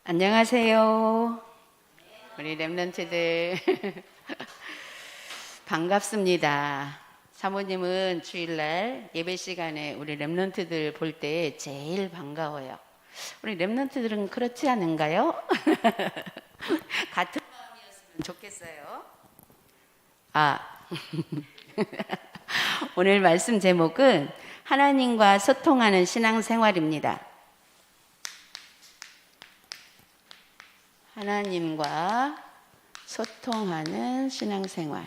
안녕하세요. 우리 랩런트들 반갑습니다. 사모님은 주일날 예배 시간에 우리 랩런트들 볼 때 제일 반가워요. 우리 랩런트들은 그렇지 않은가요? 같은 마음이었으면 좋겠어요. 오늘 말씀 제목은 하나님과 소통하는 신앙생활입니다. 하나님과 소통하는 신앙생활.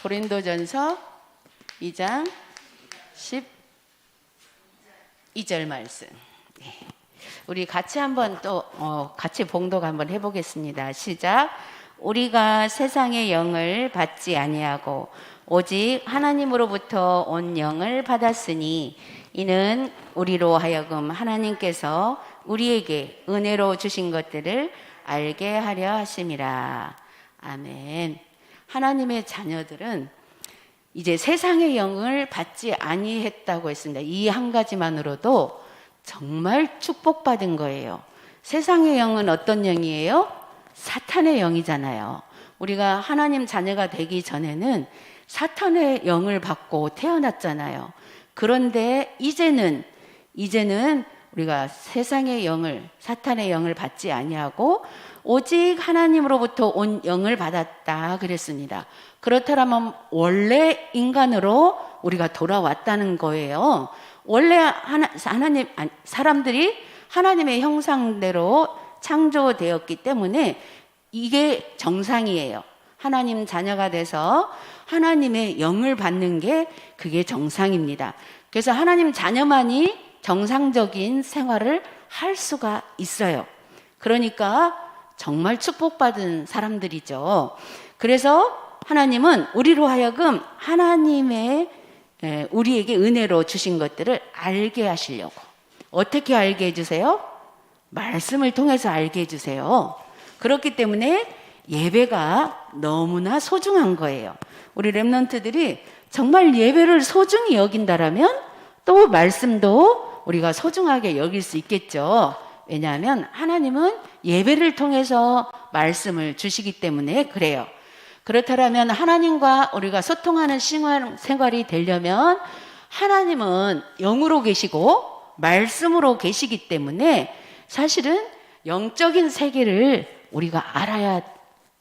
고린도전서 2장 12절 말씀. 우리 같이 한번 같이 봉독 한번 해보겠습니다. 시작. 우리가 세상의 영을 받지 아니하고 오직 하나님으로부터 온 영을 받았으니 이는 우리로 하여금 하나님께서 우리에게 은혜로 주신 것들을 알게 하려 하심이라. 아멘. 하나님의 자녀들은 이제 세상의 영을 받지 아니했다고 했습니다. 이 한 가지만으로도 정말 축복받은 거예요. 세상의 영은 어떤 영이에요? 사탄의 영이잖아요. 우리가 하나님 자녀가 되기 전에는 사탄의 영을 받고 태어났잖아요. 그런데 이제는 우리가 세상의 영을, 사탄의 영을 받지 아니하고 오직 하나님으로부터 온 영을 받았다 그랬습니다. 그렇다면 원래 인간으로 우리가 돌아왔다는 거예요. 원래 사람들이 하나님의 형상대로 창조되었기 때문에 이게 정상이에요. 하나님 자녀가 돼서 하나님의 영을 받는 게 그게 정상입니다. 그래서 하나님 자녀만이 정상적인 생활을 할 수가 있어요. 그러니까 정말 축복받은 사람들이죠. 그래서 하나님은 우리로 하여금 하나님의 우리에게 은혜로 주신 것들을 알게 하시려고. 어떻게 알게 해주세요? 말씀을 통해서 알게 해주세요. 그렇기 때문에 예배가 너무나 소중한 거예요. 우리 랩런트들이 정말 예배를 소중히 여긴다라면 또 말씀도 우리가 소중하게 여길 수 있겠죠. 왜냐하면 하나님은 예배를 통해서 말씀을 주시기 때문에 그래요. 그렇다면 하나님과 우리가 소통하는 생활이 되려면 하나님은 영으로 계시고 말씀으로 계시기 때문에 사실은 영적인 세계를 우리가 알아야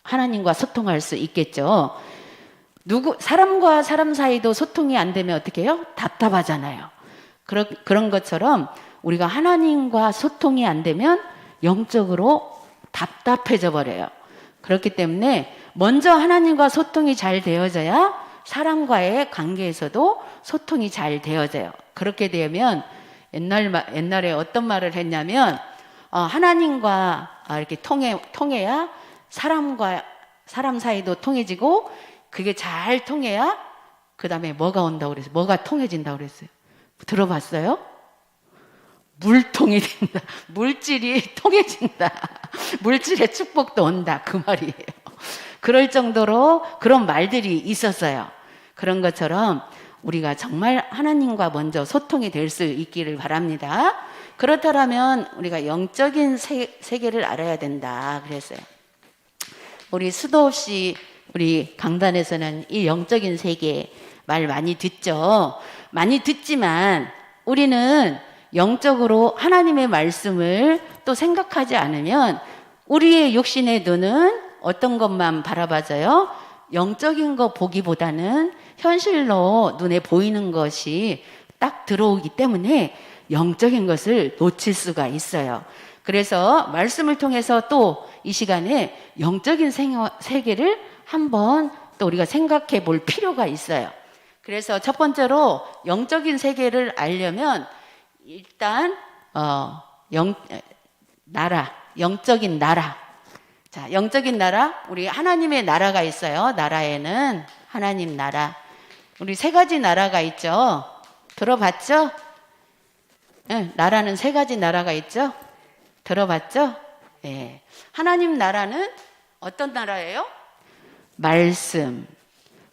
하나님과 소통할 수 있겠죠. 사람과 사람 사이도 소통이 안 되면 어떻게 해요? 답답하잖아요. 그런 것처럼 우리가 하나님과 소통이 안 되면 영적으로 답답해져 버려요. 그렇기 때문에 먼저 하나님과 소통이 잘 되어져야 사람과의 관계에서도 소통이 잘 되어져요. 그렇게 되면 옛날에 어떤 말을 했냐면 하나님과 이렇게 통해야 사람 사이도 통해지고 그게 잘 통해야 그 다음에 뭐가 온다고 그랬어요? 뭐가 통해진다고 그랬어요? 들어봤어요? 물통이 된다. 물질이 통해진다. 물질의 축복도 온다. 그 말이에요. 그럴 정도로 그런 말들이 있었어요. 그런 것처럼 우리가 정말 하나님과 먼저 소통이 될 수 있기를 바랍니다. 그렇다면 우리가 영적인 세계를 알아야 된다 그랬어요. 우리 수도 없이 우리 강단에서는 이 영적인 세계 말 많이 듣죠. 많이 듣지만 우리는 영적으로 하나님의 말씀을 또 생각하지 않으면 우리의 육신의 눈은 어떤 것만 바라봐져요? 영적인 거 보기보다는 현실로 눈에 보이는 것이 딱 들어오기 때문에 영적인 것을 놓칠 수가 있어요. 그래서 말씀을 통해서 또 이 시간에 영적인 세계를 한번 또 우리가 생각해 볼 필요가 있어요. 그래서 첫 번째로 영적인 세계를 알려면 일단 영적인 나라. 자, 영적인 나라, 우리 하나님의 나라가 있어요. 나라에는 하나님 나라. 우리 세 가지 나라가 있죠. 들어봤죠? 네, 나라는 세 가지 나라가 있죠. 들어봤죠? 네. 하나님 나라는 어떤 나라예요? 말씀.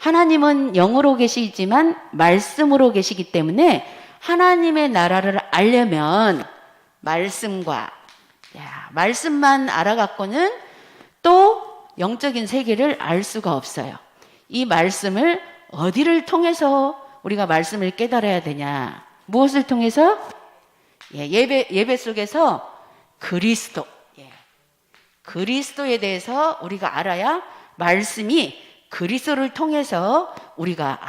하나님은 영으로 계시지만 말씀으로 계시기 때문에 하나님의 나라를 알려면 말씀만 알아갖고는 또 영적인 세계를 알 수가 없어요. 이 말씀을 어디를 통해서 우리가 말씀을 깨달아야 되냐? 무엇을 통해서? 예배 속에서 그리스도, 그리스도에 대해서 우리가 알아야 말씀이 그리스도를 통해서 우리가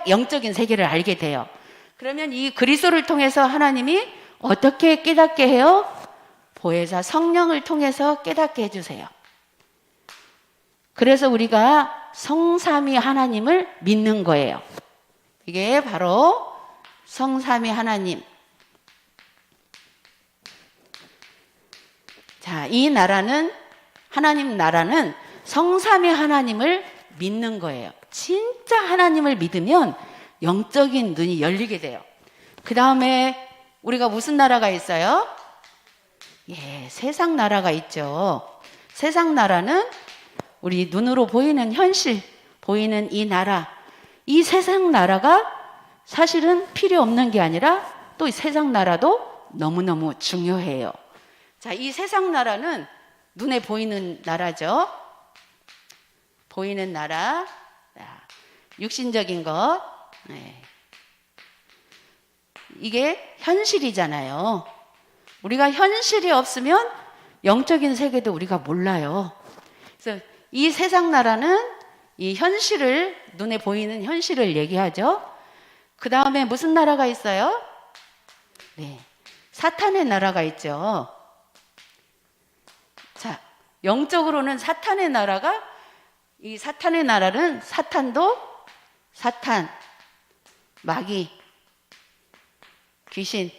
영적인 세계를 알게 돼요. 그러면 이 그리스도를 통해서 하나님이 어떻게 깨닫게 해요? 보혜사 성령을 통해서 깨닫게 해주세요. 그래서 우리가 성삼위 하나님을 믿는 거예요. 이게 바로 성삼위 하나님. 자, 이 나라는, 하나님 나라는 성삼위 하나님을 믿는 거예요. 진짜 하나님을 믿으면 영적인 눈이 열리게 돼요. 그 다음에 우리가 무슨 나라가 있어요? 세상 나라가 있죠. 세상 나라는 우리 눈으로 보이는 현실, 보이는 이 나라, 이 세상 나라가 사실은 필요 없는 게 아니라 또 이 세상 나라도 너무너무 중요해요. 자, 이 세상 나라는 눈에 보이는 나라죠. 보이는 나라, 육신적인 것, 이게 현실이잖아요. 우리가 현실이 없으면 영적인 세계도 우리가 몰라요. 그래서 이 세상 나라는 이 현실을, 눈에 보이는 현실을 얘기하죠. 그 다음에 무슨 나라가 있어요? 사탄의 나라가 있죠. 자, 영적으로는 사탄의 나라가, 이 사탄의 나라는 사탄도 사탄, 마귀, 귀신,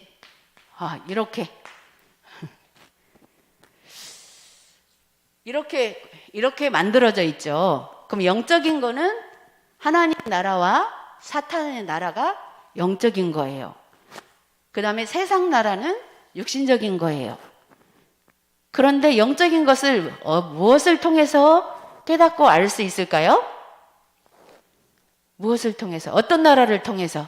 이렇게 만들어져 있죠. 그럼 영적인 거는 하나님 나라와 사탄의 나라가 영적인 거예요. 그 다음에 세상 나라는 육신적인 거예요. 그런데 영적인 것을 무엇을 통해서 깨닫고 알 수 있을까요? 무엇을 통해서? 어떤 나라를 통해서?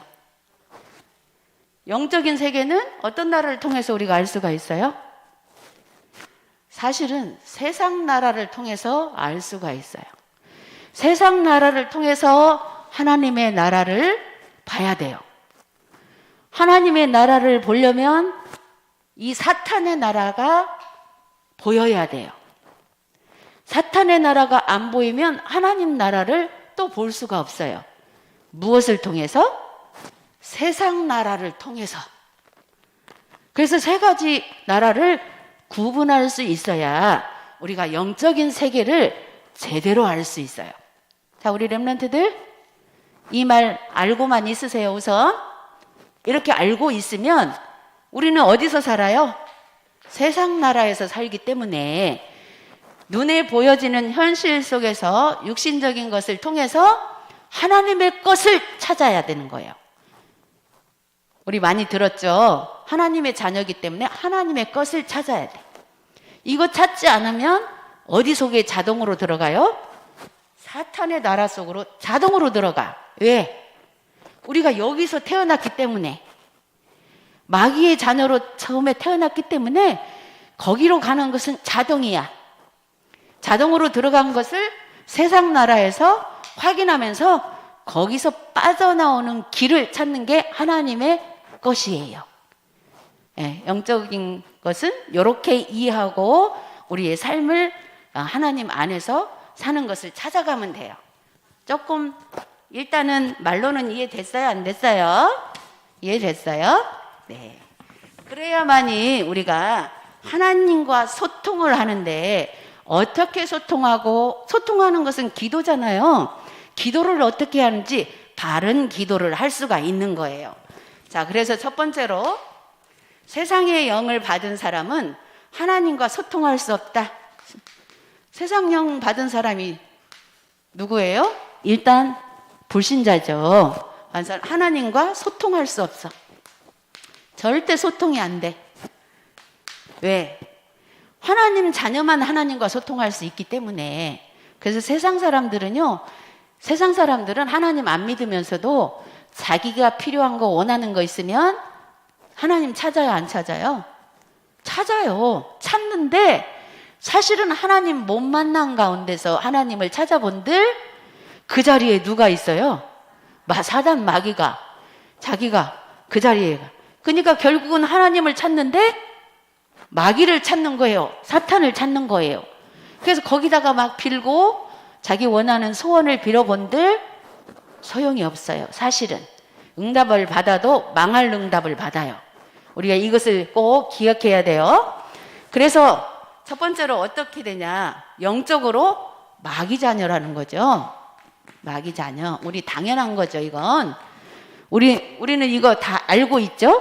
영적인 세계는 어떤 나라를 통해서 우리가 알 수가 있어요? 사실은 세상 나라를 통해서 알 수가 있어요. 세상 나라를 통해서 하나님의 나라를 봐야 돼요. 하나님의 나라를 보려면 이 사탄의 나라가 보여야 돼요. 사탄의 나라가 안 보이면 하나님 나라를 또 볼 수가 없어요. 무엇을 통해서? 세상 나라를 통해서. 그래서 세 가지 나라를 구분할 수 있어야 우리가 영적인 세계를 제대로 알 수 있어요. 자, 우리 렘넌트들 이 말 알고만 있으세요. 우선 이렇게 알고 있으면 우리는 어디서 살아요? 세상 나라에서 살기 때문에 눈에 보여지는 현실 속에서 육신적인 것을 통해서 하나님의 것을 찾아야 되는 거예요. 우리 많이 들었죠? 하나님의 자녀이기 때문에 하나님의 것을 찾아야 돼. 이거 찾지 않으면 어디 속에 자동으로 들어가요? 사탄의 나라 속으로 자동으로 들어가. 왜? 우리가 여기서 태어났기 때문에, 마귀의 자녀로 처음에 태어났기 때문에 거기로 가는 것은 자동이야. 자동으로 들어간 것을 세상 나라에서 확인하면서 거기서 빠져나오는 길을 찾는 게 하나님의 것이에요. 영적인 것은 이렇게 이해하고 우리의 삶을 하나님 안에서 사는 것을 찾아가면 돼요. 조금 일단은 말로는 이해됐어요? 안 됐어요? 이해됐어요? 네. 그래야만이 우리가 하나님과 소통을 하는데, 어떻게 소통하고, 소통하는 것은 기도잖아요. 기도를 어떻게 하는지 바른 기도를 할 수가 있는 거예요. 자, 그래서 첫 번째로 세상의 영을 받은 사람은 하나님과 소통할 수 없다. 세상 영 받은 사람이 누구예요? 일단 불신자죠. 하나님과 소통할 수 없어. 절대 소통이 안 돼. 왜? 하나님 자녀만 하나님과 소통할 수 있기 때문에. 그래서 세상 사람들은요, 세상 사람들은 하나님 안 믿으면서도 자기가 필요한 거 원하는 거 있으면 하나님 찾아요, 안 찾아요? 찾아요. 찾는데 사실은 하나님 못 만난 가운데서 하나님을 찾아본들 그 자리에 누가 있어요? 사단 마귀가 자기가 그 자리에 그러니까 결국은 하나님을 찾는데 마귀를 찾는 거예요. 사탄을 찾는 거예요. 그래서 거기다가 막 빌고 자기 원하는 소원을 빌어본들 소용이 없어요. 사실은 응답을 받아도 망할 응답을 받아요. 우리가 이것을 꼭 기억해야 돼요. 그래서 첫 번째로 어떻게 되냐? 영적으로 마귀 자녀라는 거죠. 마귀 자녀. 우리 당연한 거죠, 이건. 우리는 이거 다 알고 있죠?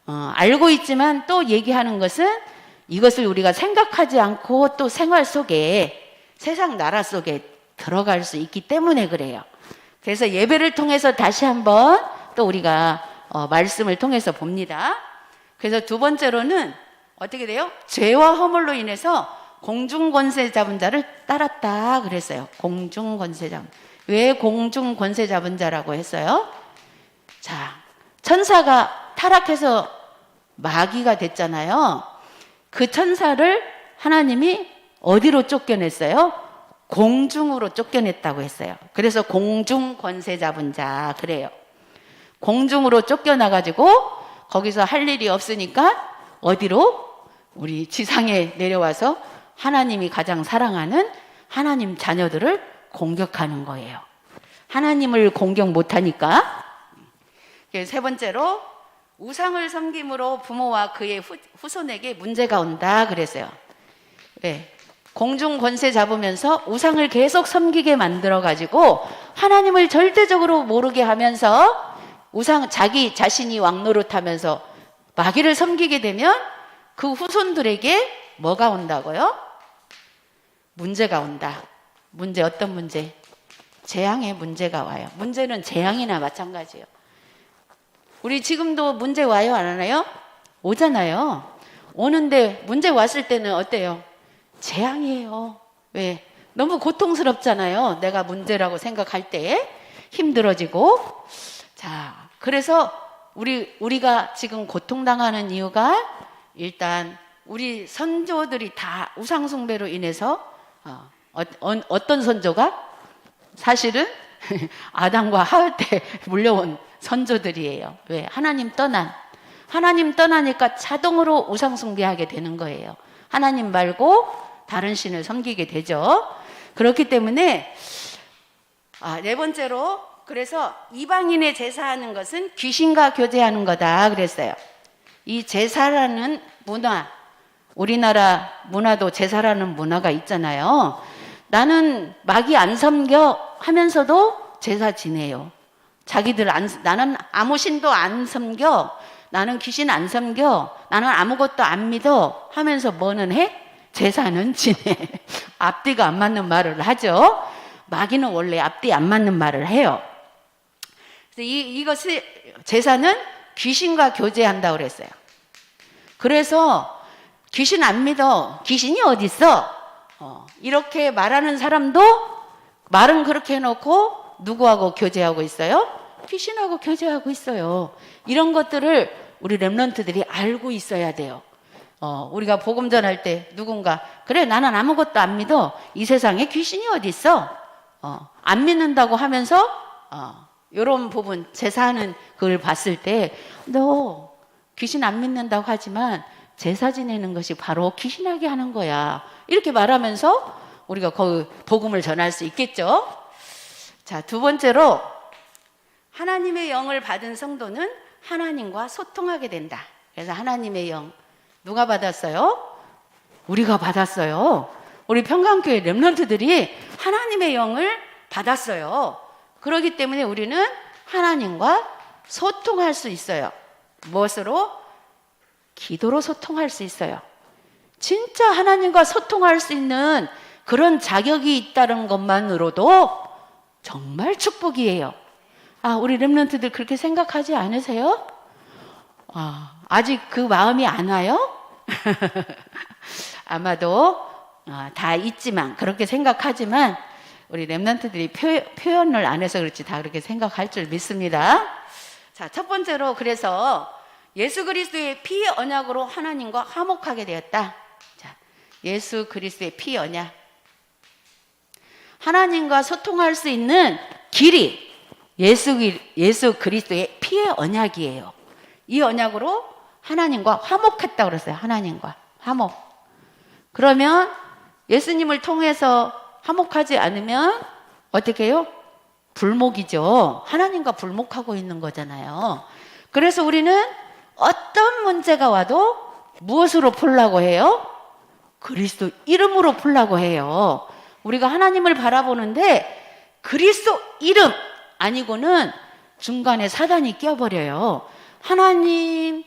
알고 있지만 또 얘기하는 것은 이것을 우리가 생각하지 않고 또 생활 속에 세상 나라 속에 들어갈 수 있기 때문에 그래요. 그래서 예배를 통해서 다시 한번 또 우리가 말씀을 통해서 봅니다. 그래서 두 번째로는 어떻게 돼요? 죄와 허물로 인해서 공중권세 잡은 자를 따랐다 그랬어요. 공중권세 잡은. 왜 공중권세 잡은 자라고 했어요? 자, 천사가 타락해서 마귀가 됐잖아요. 그 천사를 하나님이 어디로 쫓겨냈어요? 공중으로 쫓겨냈다고 했어요. 그래서 공중권세 잡은 자 그래요. 공중으로 쫓겨나가지고 거기서 할 일이 없으니까 어디로? 우리 지상에 내려와서 하나님이 가장 사랑하는 하나님 자녀들을 공격하는 거예요. 하나님을 공격 못하니까. 세 번째로 우상을 섬김으로 부모와 그의 후손에게 문제가 온다 그랬어요. 네. 공중 권세 잡으면서 우상을 계속 섬기게 만들어가지고 하나님을 절대적으로 모르게 하면서 자기 자신이 왕노릇하면서 마귀를 섬기게 되면 그 후손들에게 뭐가 온다고요? 문제가 온다. 문제 어떤 문제? 재앙의 문제가 와요. 문제는 재앙이나 마찬가지예요. 우리 지금도 문제 와요, 안 와요? 오잖아요. 오는데 문제 왔을 때는 어때요? 재앙이에요. 왜? 너무 고통스럽잖아요. 내가 문제라고 생각할 때 힘들어지고. 자, 그래서 우리가 지금 고통당하는 이유가 일단 우리 선조들이 다 우상숭배로 인해서 어떤 선조가? 사실은 아담과 하울 때 물려온 선조들이에요. 왜? 하나님 떠나니까 자동으로 우상숭배하게 되는 거예요. 하나님 말고 다른 신을 섬기게 되죠. 그렇기 때문에 네 번째로 그래서 이방인의 제사하는 것은 귀신과 교제하는 거다 그랬어요. 이 제사라는 문화, 우리나라 문화도 제사라는 문화가 있잖아요. 나는 마귀 안 섬겨 하면서도 제사 지내요. 나는 아무 신도 안 섬겨, 나는 귀신 안 섬겨, 나는 아무것도 안 믿어 하면서 뭐는 해? 제사는 지내. 앞뒤가 안 맞는 말을 하죠. 마귀는 원래 앞뒤 안 맞는 말을 해요. 그래서 이것이 제사는 귀신과 교제한다고 그랬어요. 그래서 귀신 안 믿어. 귀신이 어디 있어? 이렇게 말하는 사람도 말은 그렇게 해놓고 누구하고 교제하고 있어요? 귀신하고 교제하고 있어요. 이런 것들을 우리 렘넌트들이 알고 있어야 돼요. 우리가 복음 전할 때 누군가 그래 나는 아무것도 안 믿어. 이 세상에 귀신이 어디 있어? 안 믿는다고 하면서 이런 부분 제사하는 그걸 봤을 때 너 귀신 안 믿는다고 하지만 제사 지내는 것이 바로 귀신하게 하는 거야. 이렇게 말하면서 우리가 그 복음을 전할 수 있겠죠. 자, 두 번째로 하나님의 영을 받은 성도는 하나님과 소통하게 된다. 그래서 하나님의 영 누가 받았어요? 우리가 받았어요. 우리 평강교회 렘넌트들이 하나님의 영을 받았어요. 그렇기 때문에 우리는 하나님과 소통할 수 있어요. 무엇으로? 기도로 소통할 수 있어요. 진짜 하나님과 소통할 수 있는 그런 자격이 있다는 것만으로도 정말 축복이에요. 우리 렘넌트들 그렇게 생각하지 않으세요? 아직 그 마음이 안 와요? 아마도 다 있지만 그렇게 생각하지만 우리 랩런트들이 표현을 안 해서 그렇지 다 그렇게 생각할 줄 믿습니다. 자, 첫 번째로 그래서 예수 그리스도의 피 언약으로 하나님과 화목하게 되었다. 자, 예수 그리스도의 피 언약. 하나님과 소통할 수 있는 길이 예수 그리스도의 피의 언약이에요. 이 언약으로 하나님과 화목했다고 그랬어요. 하나님과 화목. 그러면 예수님을 통해서 화목하지 않으면 어떻게 해요? 불목이죠. 하나님과 불목하고 있는 거잖아요. 그래서 우리는 어떤 문제가 와도 무엇으로 풀라고 해요? 그리스도 이름으로 풀라고 해요. 우리가 하나님을 바라보는데 그리스도 이름 아니고는 중간에 사단이 껴버려요. 하나님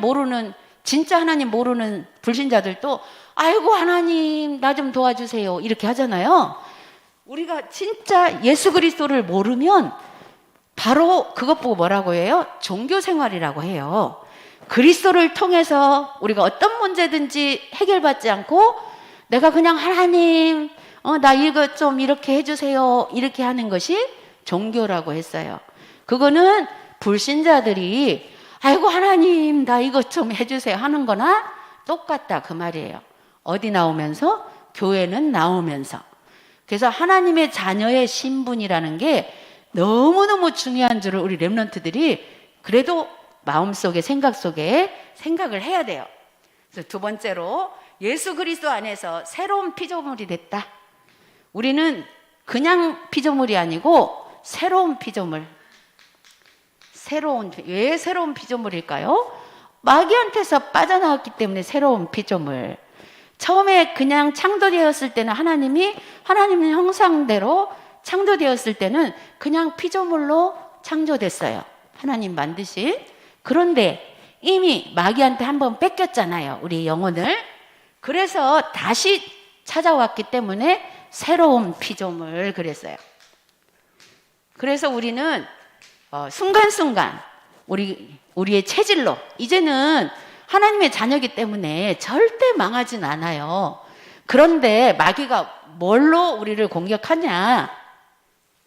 모르는, 진짜 하나님 모르는 불신자들도 아이고 하나님 나 좀 도와주세요 이렇게 하잖아요. 우리가 진짜 예수 그리스도를 모르면 바로 그것 보고 뭐라고 해요? 종교 생활이라고 해요. 그리스도를 통해서 우리가 어떤 문제든지 해결받지 않고 내가 그냥 하나님 나 이거 좀 이렇게 해주세요 이렇게 하는 것이 종교라고 했어요. 그거는 불신자들이 아이고 하나님 나 이것 좀 해주세요 하는 거나 똑같다 그 말이에요. 어디 나오면서? 교회는 나오면서. 그래서 하나님의 자녀의 신분이라는 게 너무너무 중요한 줄을 우리 랩런트들이 그래도 마음속에 생각 속에 생각을 해야 돼요. 그래서 두 번째로 예수 그리스도 안에서 새로운 피조물이 됐다. 우리는 그냥 피조물이 아니고 새로운 피조물. 왜 새로운 피조물일까요? 마귀한테서 빠져나왔기 때문에 새로운 피조물. 처음에 그냥 창조되었을 때는 하나님의 형상대로 창조되었을 때는 그냥 피조물로 창조됐어요. 하나님 만드신. 그런데 이미 마귀한테 한번 뺏겼잖아요. 우리 영혼을. 그래서 다시 찾아왔기 때문에 새로운 피조물 그랬어요. 그래서 우리는 순간순간 우리의 체질로 이제는 하나님의 자녀이기 때문에 절대 망하진 않아요. 그런데 마귀가 뭘로 우리를 공격하냐?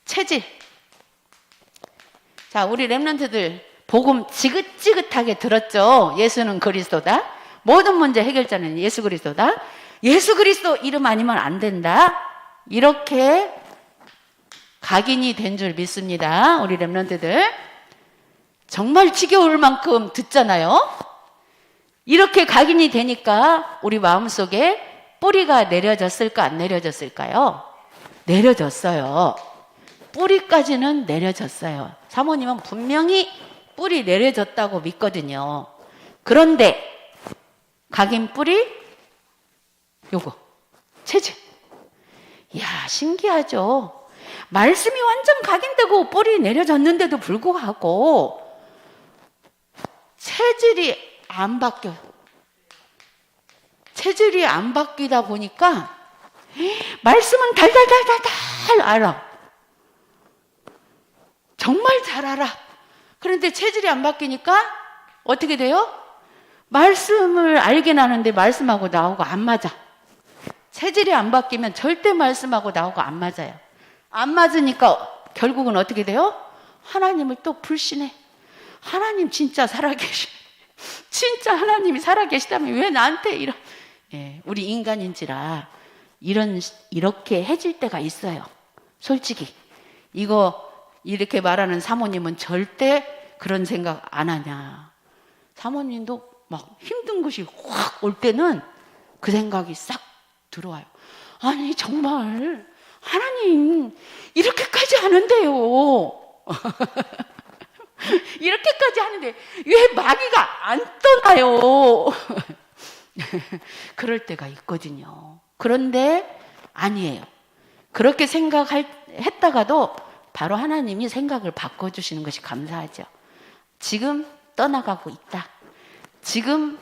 체질. 자, 우리 랩런트들 복음 지긋지긋하게 들었죠? 예수는 그리스도다. 모든 문제 해결자는 예수 그리스도다. 예수 그리스도 이름 아니면 안 된다. 이렇게 각인이 된 줄 믿습니다. 우리 랩런트들. 정말 지겨울 만큼 듣잖아요. 이렇게 각인이 되니까 우리 마음속에 뿌리가 내려졌을까 안 내려졌을까요? 내려졌어요. 뿌리까지는 내려졌어요. 사모님은 분명히 뿌리 내려졌다고 믿거든요. 그런데 각인 뿌리 요거 체질. 이야 신기하죠. 말씀이 완전 각인되고 뿌리 내려졌는데도 불구하고 체질이 안 바뀌어요. 체질이 안 바뀌다 보니까 말씀은 달달달달달 알아. 정말 잘 알아. 그런데 체질이 안 바뀌니까 어떻게 돼요? 말씀을 알긴 하는데 말씀하고 나하고 안 맞아. 체질이 안 바뀌면 절대 말씀하고 나하고 안 맞아요. 안 맞으니까 결국은 어떻게 돼요? 하나님을 또 불신해. 하나님 진짜 살아계시. 진짜 하나님이 살아계시다면 왜 나한테 이런? 예, 우리 인간인지라 이렇게 해질 때가 있어요. 솔직히 이거 이렇게 말하는 사모님은 절대 그런 생각 안 하냐. 사모님도 막 힘든 것이 확 올 때는 그 생각이 싹 들어와요. 아니 정말 하나님 이렇게까지 하는데요. 이렇게까지 하는데 왜 마귀가 안 떠나요? 그럴 때가 있거든요. 그런데 아니에요. 그렇게 생각했다가도 바로 하나님이 생각을 바꿔주시는 것이 감사하죠. 지금 떠나가고 있다. 지금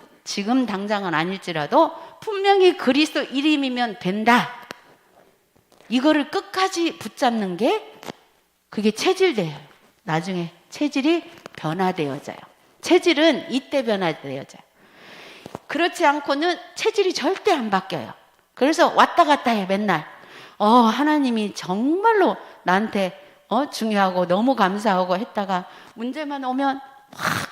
당장은 아닐지라도 분명히 그리스도 이름이면 된다. 이거를 끝까지 붙잡는 게 그게 체질돼요. 나중에 체질이 변화되어져요. 체질은 이때 변화되어져요. 그렇지 않고는 체질이 절대 안 바뀌어요. 그래서 왔다 갔다 해 맨날. 하나님이 정말로 나한테 중요하고 너무 감사하고 했다가 문제만 오면 확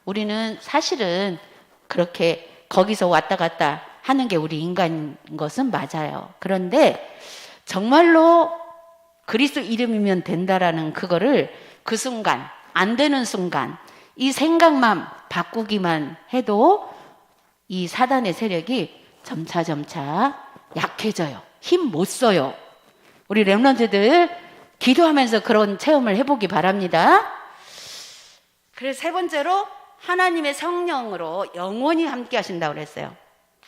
우리는 사실은 그렇게 거기서 왔다 갔다 하는 게 우리 인간인 것은 맞아요. 그런데 정말로 그리스도 이름이면 된다라는 그거를 그 순간, 안 되는 순간 이 생각만 바꾸기만 해도 이 사단의 세력이 점차 약해져요. 힘 못 써요. 우리 렘넌트들 기도하면서 그런 체험을 해보기 바랍니다. 그래서 세 번째로 하나님의 성령으로 영원히 함께 하신다고 그랬어요.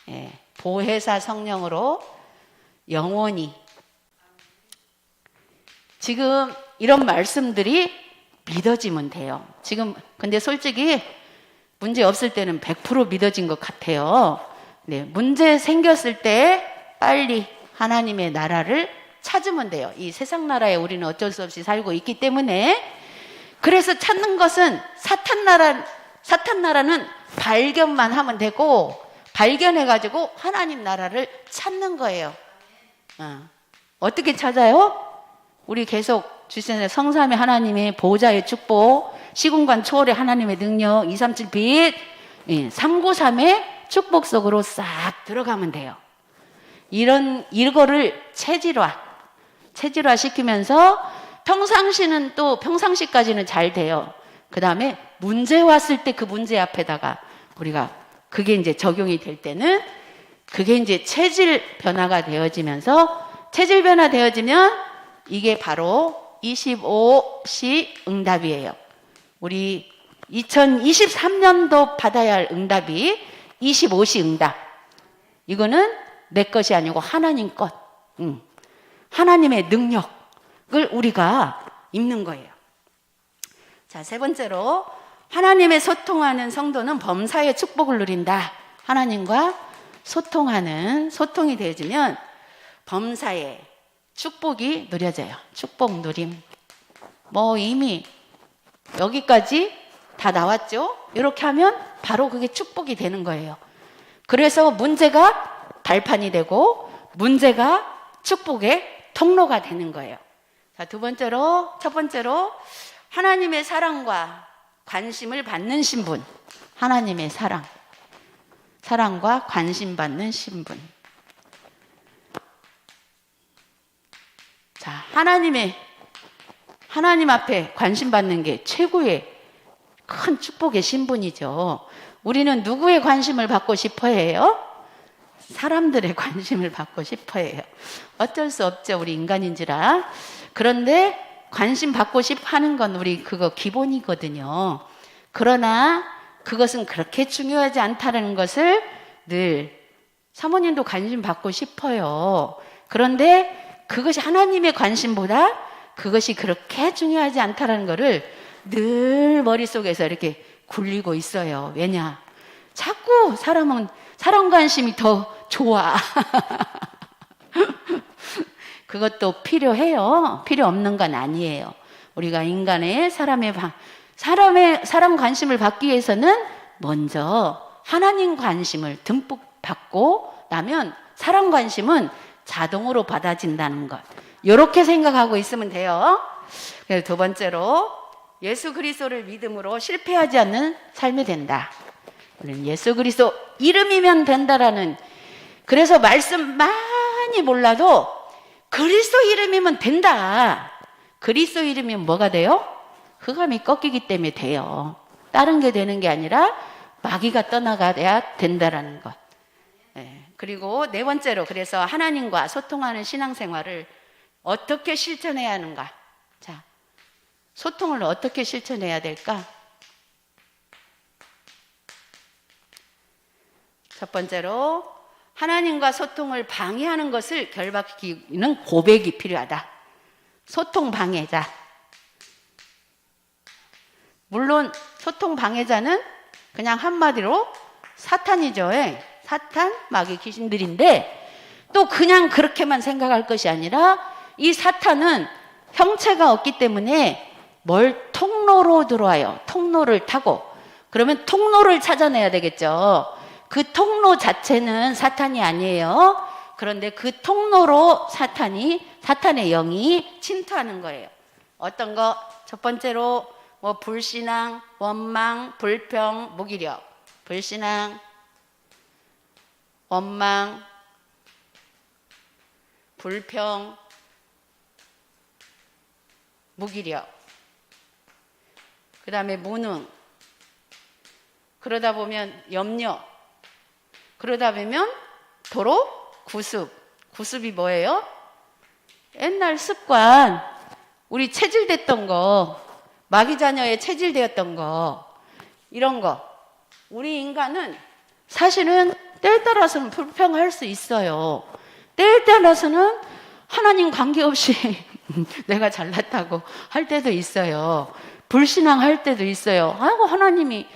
예, 보혜사 성령으로 영원히. 지금 이런 말씀들이 믿어지면 돼요. 지금 근데 솔직히 문제 없을 때는 100% 믿어진 것 같아요. 네, 문제 생겼을 때 빨리 하나님의 나라를 찾으면 돼요. 이 세상 나라에 우리는 어쩔 수 없이 살고 있기 때문에. 그래서 찾는 것은 사탄 나라는 발견만 하면 되고, 발견해가지고 하나님 나라를 찾는 거예요. 어떻게 찾아요? 우리 계속 주시는 성삼위 하나님의 보호자의 축복, 시공간 초월의 하나님의 능력, 237 빛, 393의 축복 속으로 싹 들어가면 돼요. 이거를 체질화 시키면서 평상시는 또 평상시까지는 잘 돼요. 그 다음에 문제 왔을 때 그 문제 앞에다가 우리가 그게 이제 적용이 될 때는 그게 이제 체질 변화가 되어지면서, 체질 변화 되어지면 이게 바로 25시 응답이에요. 우리 2023년도 받아야 할 응답이 25시 응답. 이거는 내 것이 아니고 하나님 것. 하나님의 능력을 우리가 입는 거예요. 자, 세 번째로 하나님의 소통하는 성도는 범사의 축복을 누린다. 하나님과 소통이 되어지면 범사의 축복이 누려져요. 축복 누림. 이미 여기까지 다 나왔죠? 이렇게 하면 바로 그게 축복이 되는 거예요. 그래서 문제가 발판이 되고 문제가 축복의 통로가 되는 거예요. 자, 첫 번째로 하나님의 사랑과 관심을 받는 신분. 하나님의 사랑과 관심 받는 신분. 자, 하나님 앞에 관심 받는 게 최고의 큰 축복의 신분이죠. 우리는 누구의 관심을 받고 싶어 해요? 사람들의 관심을 받고 싶어 해요. 어쩔 수 없죠. 우리 인간인지라. 그런데 관심 받고 싶어 하는 건 우리 그거 기본이거든요. 그러나 그것은 그렇게 중요하지 않다는 것을 늘 사모님도 관심 받고 싶어요. 그런데 그것이 하나님의 관심보다 그것이 그렇게 중요하지 않다는 것을 늘 머릿속에서 이렇게 굴리고 있어요. 왜냐? 자꾸 사람은 사람 관심이 더 좋아. 그것도 필요해요. 필요 없는 건 아니에요. 우리가 인간의 사람 관심을 받기 위해서는 먼저 하나님 관심을 듬뿍 받고 나면 사람 관심은 자동으로 받아진다는 것. 이렇게 생각하고 있으면 돼요. 그래서 두 번째로 예수 그리스도를 믿음으로 실패하지 않는 삶이 된다. 우리는 예수 그리스도 이름이면 된다라는, 그래서 말씀 많이 몰라도 그리스도 이름이면 된다. 그리스도 이름이면 뭐가 돼요? 흑암이 꺾이기 때문에 돼요. 다른 게 되는 게 아니라 마귀가 떠나가야 된다라는 것. 그리고 네 번째로, 그래서 하나님과 소통하는 신앙생활을 어떻게 실천해야 하는가? 자, 소통을 어떻게 실천해야 될까? 첫 번째로 하나님과 소통을 방해하는 것을 결박시키는 고백이 필요하다. 소통 방해자. 물론 소통 방해자는 그냥 한마디로 사탄이죠. 사탄, 마귀, 귀신들인데 또 그냥 그렇게만 생각할 것이 아니라 이 사탄은 형체가 없기 때문에 통로로 들어와요. 통로를 타고. 그러면 통로를 찾아내야 되겠죠. 그 통로 자체는 사탄이 아니에요. 그런데 그 통로로 사탄의 영이 침투하는 거예요. 어떤 거? 첫 번째로 뭐 불신앙, 원망, 불평, 무기력. 불신앙, 원망, 불평, 무기력. 그 다음에 무능. 그러다 보면 염려. 그러다 보면 도로 구습. 구습이 뭐예요? 옛날 습관. 우리 체질됐던 거, 마귀 자녀에 체질되었던 거, 이런 거. 우리 인간은 사실은 때에 따라서는 불평할 수 있어요. 때에 따라서는 하나님 관계없이 내가 잘났다고 할 때도 있어요. 불신앙할 때도 있어요. 아이고, 하나님이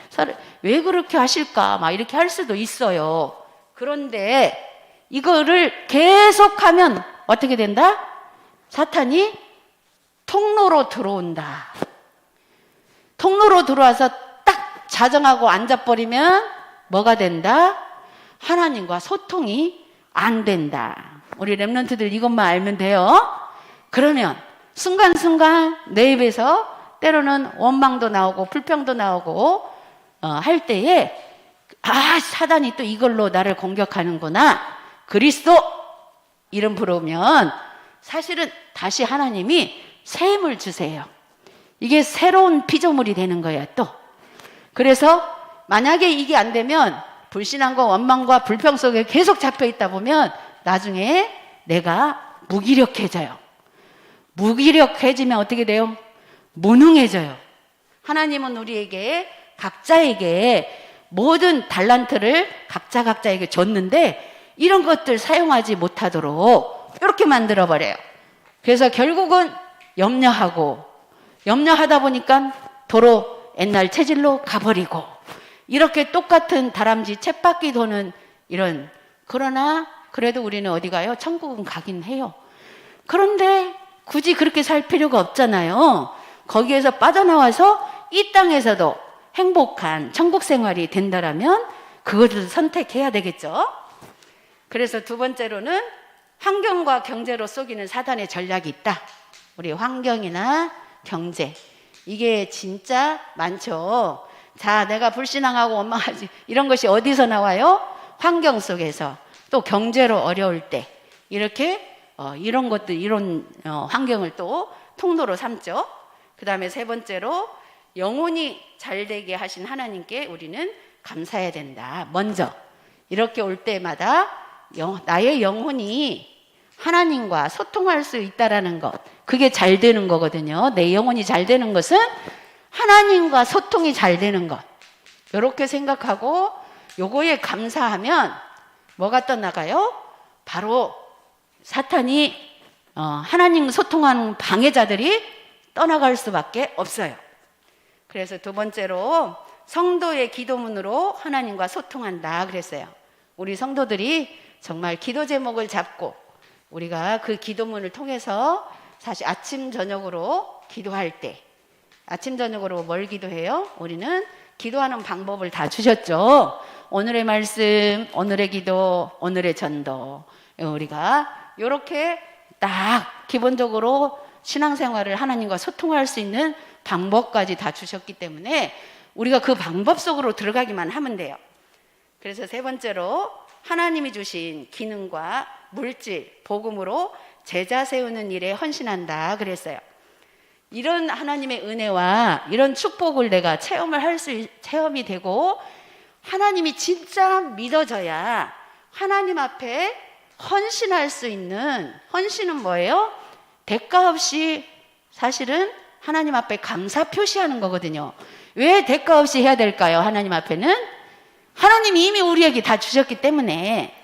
왜 그렇게 하실까? 막 이렇게 할 수도 있어요. 그런데 이거를 계속하면 어떻게 된다? 사탄이 통로로 들어온다. 통로로 들어와서 딱 자정하고 앉아버리면 뭐가 된다? 하나님과 소통이 안 된다. 우리 랩런트들 이것만 알면 돼요. 그러면 순간순간 내 입에서 때로는 원망도 나오고 불평도 나오고 할 때에 사단이 또 이걸로 나를 공격하는구나. 그리스도 이름 부르면 사실은 다시 하나님이 새 힘을 주세요. 이게 새로운 피조물이 되는 거야 또. 그래서 만약에 이게 안 되면 불신앙과 원망과 불평 속에 계속 잡혀 있다 보면 나중에 내가 무기력해져요. 무기력해지면 어떻게 돼요? 무능해져요. 하나님은 우리에게 각자에게 모든 달란트를 각자에게 줬는데 이런 것들 사용하지 못하도록 이렇게 만들어버려요. 그래서 결국은 염려하다 보니까 도로 옛날 체질로 가버리고 이렇게 똑같은 다람쥐 쳇바퀴 도는 이런. 그러나 그래도 우리는 어디 가요? 천국은 가긴 해요. 그런데 굳이 그렇게 살 필요가 없잖아요. 거기에서 빠져나와서 이 땅에서도 행복한 천국 생활이 된다라면 그것을 선택해야 되겠죠. 그래서 두 번째로는 환경과 경제로 속이는 사단의 전략이 있다. 우리 환경이나 경제, 이게 진짜 많죠. 자, 내가 불신앙하고 원망하지 이런 것이 어디서 나와요? 환경 속에서. 또 경제로 어려울 때 이렇게 이런 것들, 이런 환경을 또 통로로 삼죠. 그 다음에 세 번째로 영혼이 잘되게 하신 하나님께 우리는 감사해야 된다. 먼저 이렇게 올 때마다 나의 영혼이 하나님과 소통할 수 있다라는 것, 그게 잘 되는 거거든요. 내 영혼이 잘 되는 것은 하나님과 소통이 잘 되는 것. 이렇게 생각하고 요거에 감사하면 뭐가 떠나가요? 바로 사탄이 하나님 소통하는 방해자들이 떠나갈 수밖에 없어요. 그래서 두 번째로 성도의 기도문으로 하나님과 소통한다 그랬어요. 우리 성도들이 정말 기도 제목을 잡고 우리가 그 기도문을 통해서 사실 아침 저녁으로 기도할 때 아침 저녁으로 뭘 기도해요? 우리는 기도하는 방법을 다 주셨죠. 오늘의 말씀, 오늘의 기도, 오늘의 전도. 우리가 이렇게 딱 기본적으로 신앙생활을 하나님과 소통할 수 있는 방법까지 다 주셨기 때문에 우리가 그 방법 속으로 들어가기만 하면 돼요. 그래서 세 번째로 하나님이 주신 기능과 물질, 복음으로 제자 세우는 일에 헌신한다 그랬어요. 이런 하나님의 은혜와 이런 축복을 내가 체험이 되고 하나님이 진짜 믿어져야 하나님 앞에 헌신할 수 있는, 헌신은 뭐예요? 대가 없이 사실은 하나님 앞에 감사 표시하는 거거든요. 왜 대가 없이 해야 될까요? 하나님 앞에는 하나님이 이미 우리에게 다 주셨기 때문에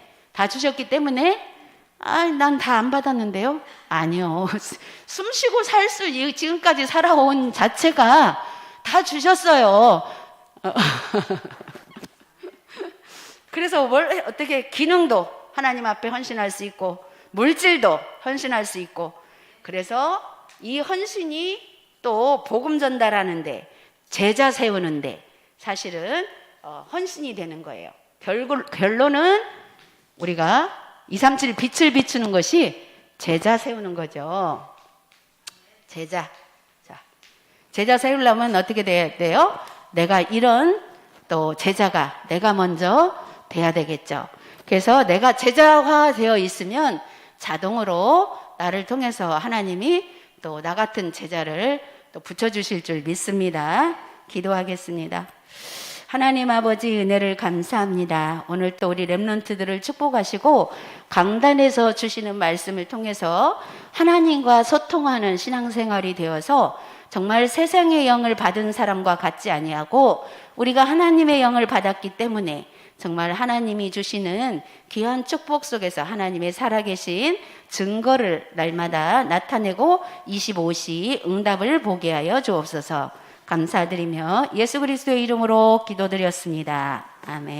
난 다 안 받았는데요? 아니요. 숨 쉬고 살 수 지금까지 살아온 자체가 다 주셨어요. 그래서 어떻게 기능도 하나님 앞에 헌신할 수 있고 물질도 헌신할 수 있고 그래서 이 헌신이 또 복음 전달하는데 제자 세우는데 사실은 헌신이 되는 거예요. 결론은 우리가 237 빛을 비추는 것이 제자 세우는 거죠. 제자. 자, 제자 세우려면 어떻게 돼야 돼요? 내가 이런 또 제자가 내가 먼저 돼야 되겠죠. 그래서 내가 제자화 되어 있으면 자동으로 나를 통해서 하나님이 또 나 같은 제자를 또 붙여주실 줄 믿습니다. 기도하겠습니다. 하나님 아버지 은혜를 감사합니다. 오늘 또 우리 렘넌트들을 축복하시고 강단에서 주시는 말씀을 통해서 하나님과 소통하는 신앙생활이 되어서 정말 세상의 영을 받은 사람과 같지 아니하고 우리가 하나님의 영을 받았기 때문에 정말 하나님이 주시는 귀한 축복 속에서 하나님의 살아계신 증거를 날마다 나타내고 25시 응답을 보게 하여 주옵소서. 감사드리며 예수 그리스도의 이름으로 기도드렸습니다. 아멘.